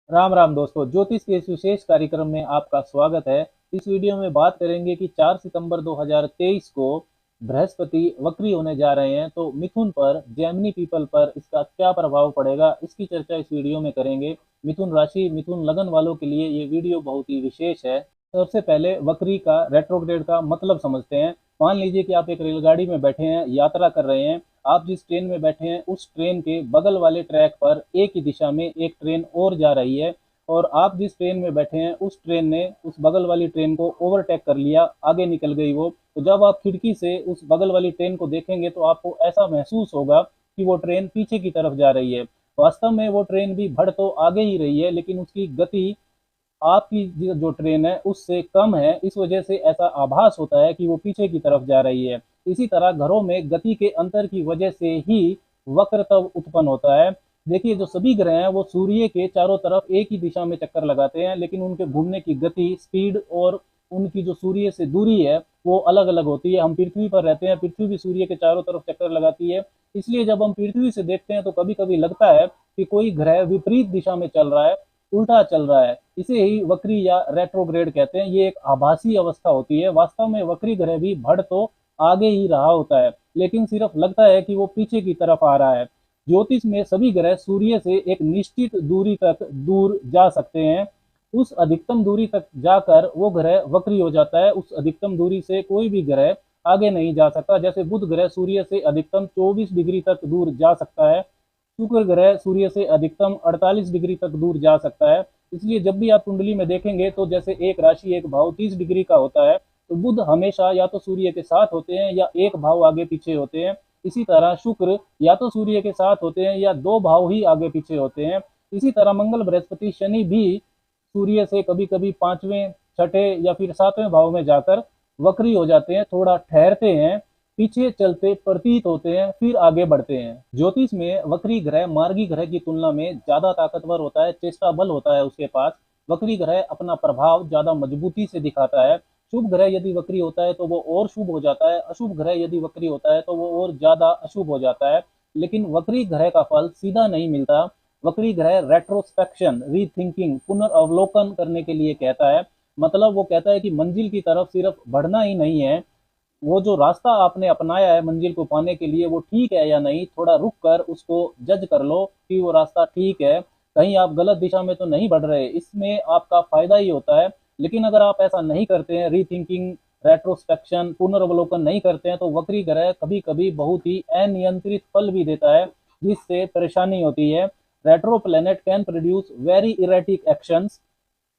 राम राम दोस्तों, ज्योतिष के इस विशेष कार्यक्रम में आपका स्वागत है। इस वीडियो में बात करेंगे कि 4 सितंबर 2023 को बृहस्पति वक्री होने जा रहे हैं, तो मिथुन पर, जेमिनी पीपल पर इसका क्या प्रभाव पड़ेगा, इसकी चर्चा इस वीडियो में करेंगे। मिथुन राशि, मिथुन लगन वालों के लिए ये वीडियो बहुत ही विशेष है। सबसे पहले वक्री का, रेट्रोग्रेड का मतलब समझते हैं। मान लीजिए कि आप एक रेलगाड़ी में बैठे हैं, यात्रा कर रहे हैं। आप जिस ट्रेन में बैठे हैं उस ट्रेन के बगल वाले ट्रैक पर एक ही दिशा में एक ट्रेन और जा रही है, और आप जिस ट्रेन में बैठे हैं उस ट्रेन ने उस बगल वाली ट्रेन को ओवरटेक कर लिया, आगे निकल गई वो। तो जब आप खिड़की से उस बगल वाली ट्रेन को देखेंगे तो आपको ऐसा महसूस होगा कि वो ट्रेन पीछे की तरफ जा रही है। वास्तव में वो ट्रेन भी बढ़ तो आगे ही रही है, लेकिन उसकी गति आपकी जो ट्रेन है उससे कम है। इस वजह से ऐसा आभास होता है कि वो पीछे की तरफ जा रही है। इसी तरह घरों में गति के अंतर की वजह से ही वक्र तब उत्पन्न होता है। देखिए, जो सभी ग्रह हैं वो सूर्य के चारों तरफ एक ही दिशा में चक्कर लगाते हैं, लेकिन उनके घूमने की गति, स्पीड और उनकी जो सूर्य से दूरी है वो अलग अलग होती है। हम पृथ्वी पर रहते हैं, पृथ्वी भी सूर्य के चारों तरफ चक्कर लगाती है। इसलिए जब हम पृथ्वी से देखते हैं तो कभी कभी लगता है कि कोई ग्रह विपरीत दिशा में चल रहा है, उल्टा चल रहा है। इसे ही वक्री या रेट्रोग्रेड कहते हैं। ये एक आभासी अवस्था होती है। वास्तव में वक्री ग्रह भी बढ़ तो आगे ही रहा होता है, लेकिन सिर्फ लगता है कि वो पीछे की तरफ आ रहा है। ज्योतिष में सभी ग्रह सूर्य से एक निश्चित दूरी तक दूर जा सकते हैं। उस अधिकतम दूरी तक जाकर वो ग्रह वक्री हो जाता है। उस अधिकतम दूरी से कोई भी ग्रह आगे नहीं जा सकता। जैसे बुध ग्रह सूर्य से अधिकतम 24 डिग्री तक दूर जा सकता है, शुक्र ग्रह सूर्य से अधिकतम 48 डिग्री तक दूर जा सकता है। इसलिए जब भी आप कुंडली में देखेंगे तो जैसे एक राशि एक भाव 30 डिग्री का होता है, तो बुध हमेशा या तो सूर्य के साथ होते हैं या एक भाव आगे पीछे होते हैं। इसी तरह शुक्र या तो सूर्य के साथ होते हैं या दो भाव ही आगे पीछे होते हैं। इसी तरह मंगल, बृहस्पति, शनि भी सूर्य से कभी कभी पांचवें, छठे या फिर सातवें भाव में जाकर वक्री हो जाते हैं, थोड़ा ठहरते हैं, पीछे चलते प्रतीत होते हैं, फिर आगे बढ़ते हैं। ज्योतिष में वक्री ग्रह मार्गी ग्रह की तुलना में ज्यादा ताकतवर होता है, चेष्टा बल होता है उसके पास। वक्री ग्रह अपना प्रभाव ज्यादा मजबूती से दिखाता है। शुभ ग्रह यदि वक्री होता है तो वो और शुभ हो जाता है, अशुभ ग्रह यदि वक्री होता है तो वो और ज्यादा अशुभ हो जाता है। लेकिन वक्री ग्रह का फल सीधा नहीं मिलता। वक्री ग्रह रेट्रोस्पेक्शन, रीथिंकिंग, पुनर्अवलोकन करने के लिए कहता है। मतलब वो कहता है कि मंजिल की तरफ सिर्फ बढ़ना ही नहीं है, वो जो रास्ता आपने अपनाया है मंजिल को पाने के लिए वो ठीक है या नहीं, थोड़ा रुक कर उसको जज कर लो कि वो रास्ता ठीक है, कहीं आप गलत दिशा में तो नहीं बढ़ रहे। इसमें आपका फायदा ही होता है। लेकिन अगर आप ऐसा नहीं करते हैं, रीथिंकिंग, रेट्रोस्पेक्शन, पुनर्वलोकन नहीं करते हैं, तो वक्री ग्रह कभी कभी बहुत ही अनियंत्रित फल भी देता है, जिससे परेशानी होती है। Retro planet can produce very erratic actions.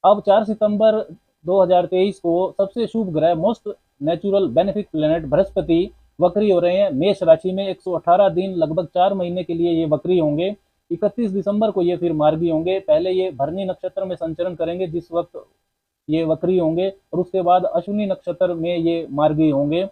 अब 4 सितंबर 2023 को सबसे शुभ ग्रह, most natural benefit planet Brihaspati वक्री हो रहे हैं मेष राशि में। 118 दिन, लगभग 4 महीने के लिए ये वक्री होंगे। 31 दिसंबर को ये फिर मार्गी होंगे। पहले ये भरनी नक्षत्र में संचरण करेंगे जिस वक्त ये वक्री होंगे, और उसके बाद अश्विनी नक्षत्र में ये मार्गी होंगे।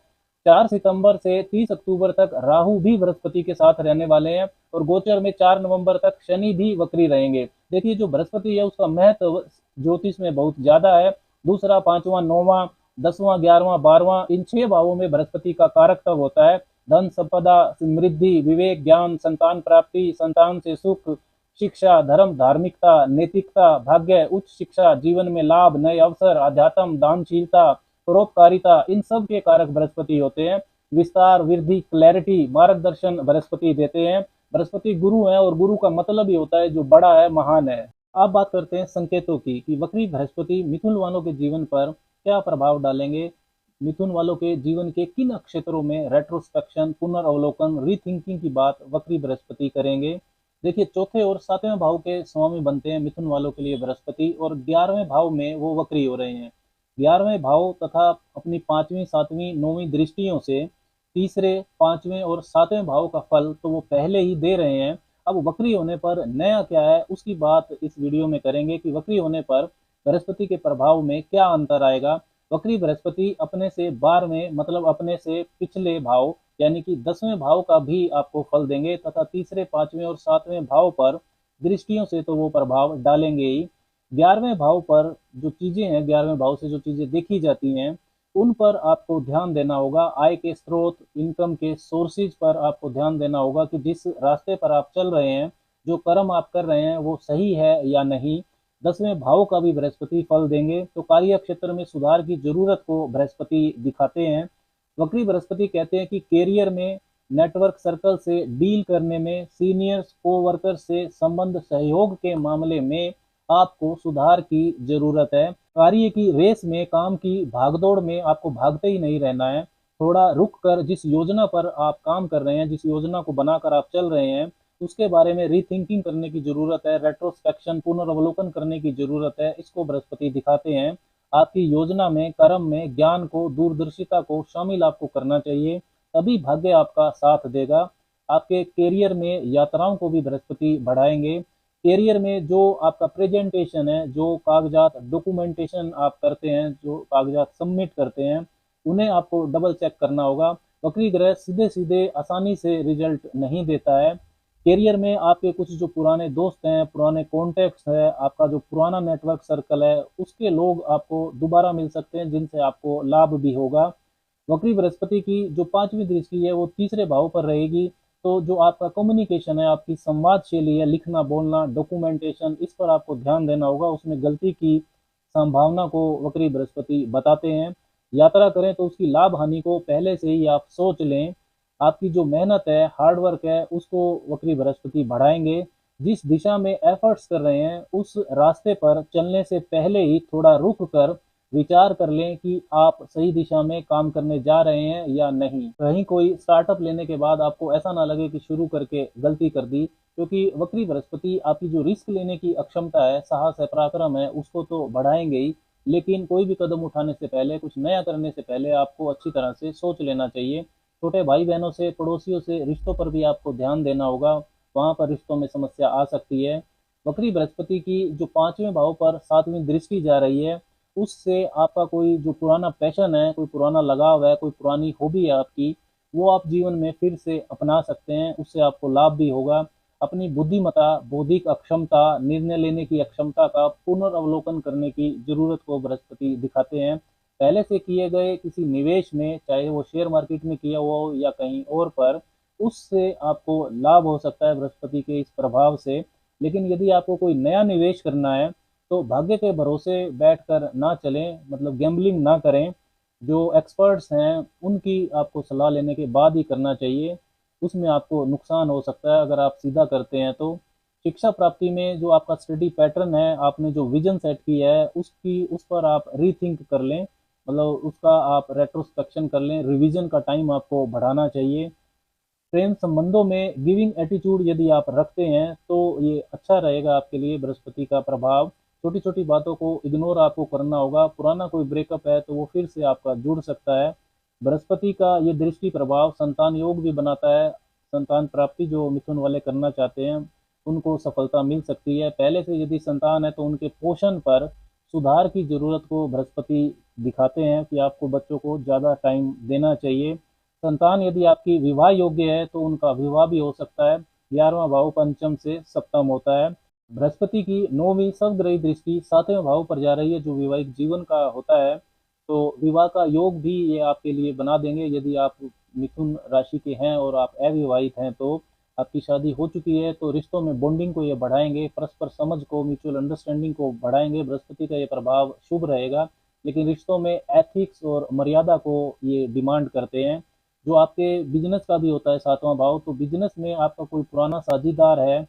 4 सितंबर से 30 अक्टूबर तक राहु भी बृहस्पति के साथ रहने वाले हैं, और गोचर में 4 नवंबर तक शनि भी वक्री रहेंगे। देखिए, जो बृहस्पति है उसका महत्व ज्योतिष में बहुत ज्यादा है। दूसरा, पांचवा, नौवां, 10वां, 11वां, 12वां, इन 6 भावों में बृहस्पति का कारकत्व होता है। धन, संपदा, समृद्धि, विवेक, ज्ञान, संतान प्राप्ति, संतान से सुख, शिक्षा, धर्म, धार्मिकता, नैतिकता, भाग्य, उच्च शिक्षा, जीवन में लाभ, नए अवसर, अध्यात्म, दानशीलता, परोपकारिता, इन सब के कारक बृहस्पति होते हैं। विस्तार, वृद्धि, क्लैरिटी, मार्गदर्शन बृहस्पति देते हैं। बृहस्पति गुरु है, और गुरु का मतलब ही होता है जो बड़ा है, महान है। अब बात करते हैं संकेतों की, कि वक्री बृहस्पति मिथुन वालों के जीवन पर क्या प्रभाव डालेंगे। मिथुन वालों के जीवन के किन क्षेत्रों में रेट्रोस्पेक्शन, पुनर्अवलोकन, रीथिंकिंग की बात वक्री बृहस्पति करेंगे। देखिए, चौथे और सातवें भाव के स्वामी बनते हैं मिथुन वालों के लिए बृहस्पति, और 11वें भाव में वो वक्री हो रहे हैं। 11वें भाव तथा अपनी पांचवी, सातवीं, नौवीं दृष्टियों से तीसरे, पांचवें और सातवें भाव का फल तो वो पहले ही दे रहे हैं। अब वक्री होने पर नया क्या है उसकी बात इस वीडियो में करेंगे, कि वक्री होने पर बृहस्पति के प्रभाव में क्या अंतर आएगा। वक्री बृहस्पति अपने से 12वें, मतलब अपने से पिछले भाव यानी कि 10वें भाव का भी आपको फल देंगे, तथा तीसरे, पांचवें और सातवें भाव पर दृष्टियों से तो वो प्रभाव डालेंगे ही। 11वें भाव पर जो चीजें हैं, 11वें भाव से जो चीजें देखी जाती हैं उन पर आपको ध्यान देना होगा। आय के स्रोत, इनकम के सोर्सेज पर आपको ध्यान देना होगा, कि जिस रास्ते पर आप चल रहे हैं, जो कर्म आप कर रहे हैं वो सही है या नहीं। 10वें भाव का भी बृहस्पति फल देंगे। तो कार्य क्षेत्र में सुधार की जरूरत को बृहस्पति दिखाते हैं। वक्री बृहस्पति कहते हैं कि कैरियर में, नेटवर्क सर्कल से डील करने में, सीनियर्स कोवर्कर से संबंध सहयोग के मामले में आपको सुधार की जरूरत है। कार्य की रेस में, काम की भागदौड़ में आपको भागते ही नहीं रहना है। थोड़ा रुक कर जिस योजना पर आप काम कर रहे हैं, जिस योजना को बनाकर आप चल रहे हैं, उसके बारे में रीथिंकिंग करने की जरूरत है, रेट्रोस्पेक्शन पुनर्वलोकन करने की जरूरत है। इसको बृहस्पति दिखाते हैं। आपकी योजना में, कर्म में ज्ञान को, दूरदर्शिता को शामिल आपको करना चाहिए, तभी भाग्य आपका साथ देगा। आपके कैरियर में यात्राओं को भी बृहस्पति बढ़ाएंगे। कैरियर में जो आपका प्रेजेंटेशन है, जो कागजात डॉक्यूमेंटेशन आप करते हैं, जो कागजात सबमिट करते हैं, उन्हें आपको डबल चेक करना होगा। वक्री ग्रह सीधे सीधे आसानी से रिजल्ट नहीं देता है। कैरियर में आपके कुछ जो पुराने दोस्त हैं, पुराने कॉन्टैक्ट्स है, आपका जो पुराना नेटवर्क सर्कल है, उसके लोग आपको दोबारा मिल सकते हैं, जिनसे आपको लाभ भी होगा। वक्री बृहस्पति की जो 5वीं दृष्टि है वो तीसरे भाव पर रहेगी। तो जो आपका कम्युनिकेशन है, आपकी संवाद शैली है, लिखना बोलना डॉक्यूमेंटेशन, इस पर आपको ध्यान देना होगा। उसमें गलती की संभावना को वक्री बृहस्पति बताते हैं। यात्रा करें तो उसकी लाभ हानि को पहले से ही आप सोच लें। आपकी जो मेहनत है, हार्डवर्क है, उसको वक्री बृहस्पति बढ़ाएंगे। जिस दिशा में एफर्ट्स कर रहे हैं, उस रास्ते पर चलने से पहले ही थोड़ा रुक कर विचार कर लें कि आप सही दिशा में काम करने जा रहे हैं या नहीं। कहीं कोई स्टार्टअप लेने के बाद आपको ऐसा ना लगे कि शुरू करके गलती कर दी, क्योंकि वक्री बृहस्पति आपकी जो रिस्क लेने की अक्षमता है, साहस है, पराक्रम है, उसको तो बढ़ाएंगे ही, लेकिन कोई भी कदम उठाने से पहले, कुछ नया करने से पहले आपको अच्छी तरह से सोच लेना चाहिए। छोटे भाई बहनों से, पड़ोसियों से, रिश्तों पर भी आपको ध्यान देना होगा, वहां पर रिश्तों में समस्या आ सकती है। वक्री बृहस्पति की जो 5वें भाव पर 7वीं दृष्टि जा रही है, उससे आपका कोई जो पुराना पैशन है, कोई पुराना लगाव है, कोई पुरानी हॉबी है आपकी, वो आप जीवन में फिर से अपना सकते हैं। उससे आपको लाभ भी होगा। अपनी बुद्धिमत्ता, बौद्धिक अक्षमता, निर्णय लेने की अक्षमता का पुनर्वलोकन करने की जरूरत को बृहस्पति दिखाते हैं। पहले से किए गए किसी निवेश में, चाहे वो शेयर मार्केट में किया हुआ हो या कहीं और पर, उससे आपको लाभ हो सकता है बृहस्पति के इस प्रभाव से। लेकिन यदि आपको कोई नया निवेश करना है तो भाग्य के भरोसे बैठकर ना चलें, मतलब गैम्बलिंग ना करें। जो एक्सपर्ट्स हैं उनकी आपको सलाह लेने के बाद ही करना चाहिए। उसमें आपको नुकसान हो सकता है अगर आप सीधा करते हैं तो। शिक्षा प्राप्ति में जो आपका स्टडी पैटर्न है, आपने जो विजन सेट किया है, उस पर आप रीथिंक कर लें, मतलब उसका आप रेट्रोस्पेक्शन कर लें। रिवीजन का टाइम आपको बढ़ाना चाहिए। प्रेम संबंधों में गिविंग एटीट्यूड यदि आप रखते हैं तो ये अच्छा रहेगा आपके लिए बृहस्पति का प्रभाव। छोटी छोटी बातों को इग्नोर आपको करना होगा। पुराना कोई ब्रेकअप है तो वो फिर से आपका जुड़ सकता है। बृहस्पति का ये दृष्टि प्रभाव संतान योग भी बनाता है। संतान प्राप्ति जो मिथुन वाले करना चाहते हैं उनको सफलता मिल सकती है। पहले से यदि संतान है तो उनके पोषण पर सुधार की जरूरत को बृहस्पति दिखाते हैं कि आपको बच्चों को ज़्यादा टाइम देना चाहिए। संतान यदि आपकी विवाह योग्य है तो उनका विवाह भी हो सकता है। 11वां भाव पंचम से सप्तम होता है। बृहस्पति की 9वीं सर्वग्रही दृष्टि 7वें भाव पर जा रही है जो वैवाहिक जीवन का होता है। तो विवाह का योग भी ये आपके लिए बना देंगे। यदि आप मिथुन राशि के हैं और आप अविवाहित हैं तो आपकी शादी हो चुकी है तो रिश्तों में बॉन्डिंग को ये बढ़ाएंगे, परस्पर समझ को, म्यूचुअल अंडरस्टैंडिंग को बढ़ाएंगे। बृहस्पति का ये प्रभाव शुभ रहेगा, लेकिन रिश्तों में एथिक्स और मर्यादा को ये डिमांड करते हैं। जो आपके बिजनेस का भी होता है 7वां भाव, तो बिजनेस में आपका कोई पुराना साझीदार है,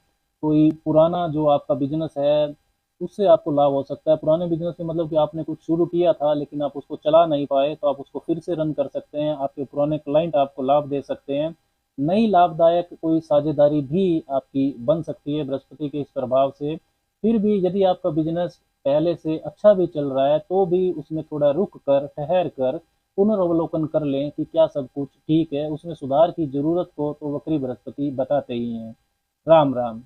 कोई पुराना जो आपका बिजनेस है उससे आपको लाभ हो सकता है। पुराने बिजनेस में मतलब कि आपने कुछ शुरू किया था लेकिन आप उसको चला नहीं पाए, तो आप उसको फिर से रन कर सकते हैं। आपके पुराने क्लाइंट आपको लाभ दे सकते हैं। नई लाभदायक कोई साझेदारी भी आपकी बन सकती है बृहस्पति के इस प्रभाव से। फिर भी यदि आपका बिजनेस पहले से अच्छा भी चल रहा है तो भी उसमें थोड़ा रुक कर, ठहर कर पुनर्वलोकन कर लें कि क्या सब कुछ ठीक है। उसमें सुधार की जरूरत को तो वक्री बृहस्पति बताते ही हैं। राम राम।